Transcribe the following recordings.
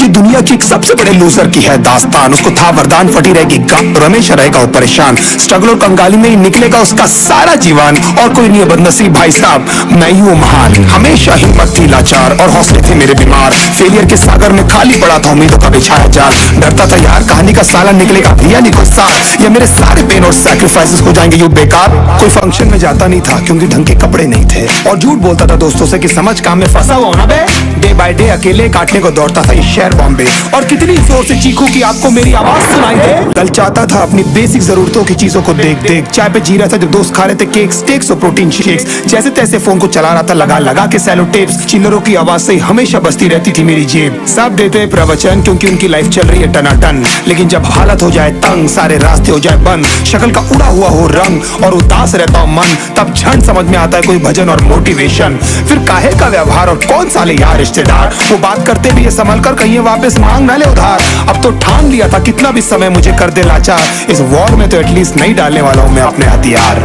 ये दुनिया की एक सबसे बड़े लूजर की है दास्तान। उसको था वरदान, फटी रहेगी गम, हमेशा रहेगा वो परेशान। स्ट्रगल और कंगाली में ही निकलेगा उसका सारा जीवन। और कोई नहीं है बदनसीब भाई साहब, मैं ही हूँ महान। हमेशा हिम्मत थी लाचार और हौसले थे मेरे बीमार। फेलियर के सागर में खाली पड़ा था उम्मीदों का बिछाया जाल। डरता था यार कहानी का साला निकलेगा दिया नहीं गुस्सा, या मेरे सारे पेन और सैक्रिफाइसेस हो जाएंगे यूं बेकार। कोई फंक्शन में जाता नहीं था क्योंकि ढंग के कपड़े नहीं थे, और झूठ बोलता था दोस्तों से कि समझ काम में फंसा हुआ ना बे। डे बाय डे अकेले काटने को दौड़ता था ये शहर बॉम्बे, और कितनी जोर से चीखूं कि आपको मेरी आवाज सुनाई दे। ललचाता था अपनी बेसिक जरूरतों की चीजों को देख देख। चाय पे जी रहा था जब दोस्त खा रहे थे केक, स्टेक्स और प्रोटीन शेक्स। जैसे तैसे फोन को चला रहा था लगा लगा के सैलो टेप्स। चिल्लरों की आवाज से हमेशा बजती रहती थी मेरी जेब। सब देते प्रवचन क्योंकि उनकी लाइफ चल रही है टनाटन, लेकिन जब हालत हो जाए तंग, सारे रास्ते हो जाए बंद, शक्ल का उड़ा हुआ हो रंग और उदास रहता हो मन, तब क्षण समझ में आता है कोई भजन और मोटिवेशन। फिर काहे का व्यवहार और कौन साले यार रिश्तेदार, वो बात करते भी ये संभल कर कहीं वापस मांग ना ले उधार। अब तो ठान लिया था कितना भी समय मुझे कर दे लाचार, इस वॉर में तो एटलीस्ट नहीं डालने वाला हूँ मैं अपने हथियार।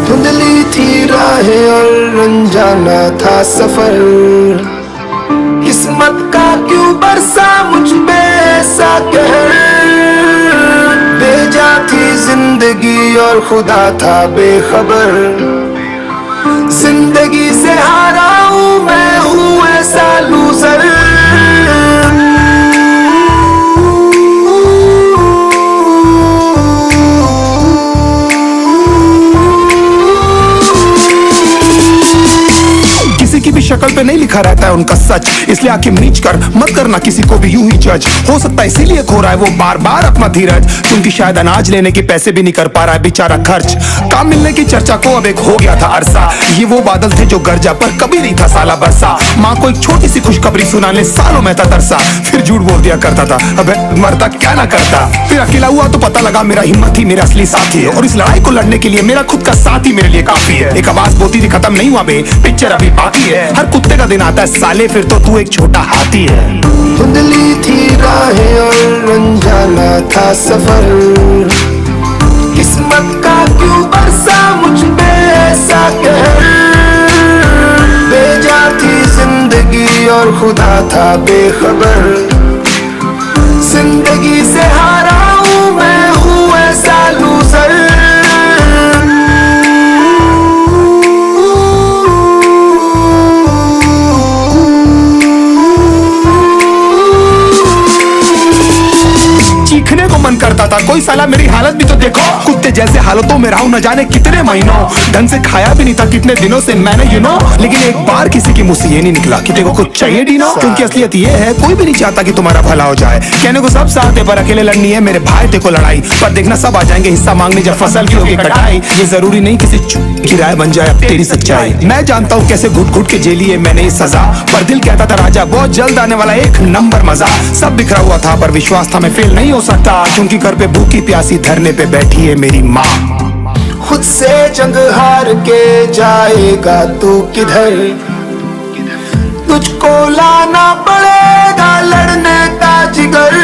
धुंधली थी राहें और अनजाना था सफर, किस्मत का क्यों बरसा मुझ पे ऐसा कहर। बेजा थी जिंदगी और खुदा था बेखबर, जिंदगी से हारा हूँ मैं हूँ ऐसा लूजर। किसी की भी शक्ल पे नहीं लिखा रहता है उनका सच, इसलिए आंखें मीच कर मत करना किसी को भी यूं ही जज। हो सकता है इसीलिए खो रहा है वो बार बार अपना धीरज, क्योंकि शायद अनाज लेने के पैसे भी नहीं कर पा रहा है बेचारा खर्च। काम मिलने की चर्चा को अब एक हो गया था अरसा, ये वो बादल थे जो गरजा पर कभी नहीं था साला बरसा। माँ को एक छोटी सी खुशखबरी सुनाने सालों में था तरसा, फिर झूठ बोल दिया करता था अबे मरता क्या ना करता। फिर अकेला हुआ तो पता लगा मेरा हिम्मत ही मेरा असली साथी है, और इस लड़ाई को लड़ने के लिए मेरा खुद का साथ ही मेरे लिए काफी है। एक आवाज बोलती थी खत्म नहीं हुआ बे, पिक्चर अभी बाकी है। हर कुत्ते का दिन आता है साले, फिर तो तू एक छोटा हाथी है। धुंधली थी राहें और अनजाना था सफर, किस्मत का क्यों बरसा मुझ पे ऐसा कहर। बेजा थी जिंदगी और खुदा था बेखबर, जिंदगी से हारा हूँ मैं हूँ ऐसा लूजर। चीखने को मन करता था, कोई साला मेरी हालत भी तो देखो। कुत्ते जैसे हालतों में रहा हूं न जाने कितने महीनों, ढंग से खाया भी नहीं था कितने दिनों से मैंने लेकिन एक बार किसी के मुंह से ये नहीं निकला कि तेरे को कुछ चाहिए डीनो। क्योंकि असलियत ये है कोई भी नहीं चाहता कि तुम्हारा भला हो जाए। कहने को सब साथ है पर अकेले लड़नी है मेरे भाई तेरे को लड़ाई, पर देखना सब आ जाएंगे हिस्सा मांगने जब फसल की होगी कटाई। ये जरूरी नहीं किसी की राय बन जाए अब तेरी सच्चाई। मैं जानता हूँ कैसे घुट घुट के झेली है मैंने ये सजा, पर दिल कहता था राजा बहुत जल्द आने वाला एक नंबर मजा। सब बिखरा हुआ था पर विश्वास था मैं फेल नहीं हो सकता, क्योंकि घर पे भूखी प्यासी धरने पे बैठी है मेरी माँ। खुद से जंग हार के जाएगा तू किधर, तुझको लाना पड़ेगा लड़ने का जिगर।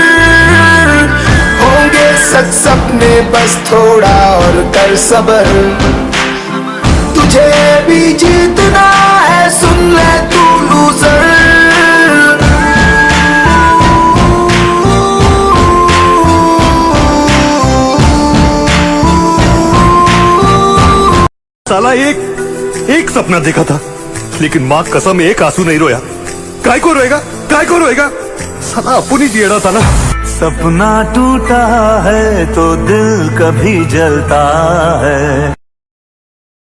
होंगे सच सपने बस थोड़ा और कर सबर, तुझे भी जीतना है सुन ले तू लूजर। साला एक सपना देखा था, लेकिन माँ कसम एक आंसू नहीं रोया। काय को रोएगा, काय को रोएगा, साला अपनी जियड़ा था ना। सपना टूटा है तो दिल कभी जलता है।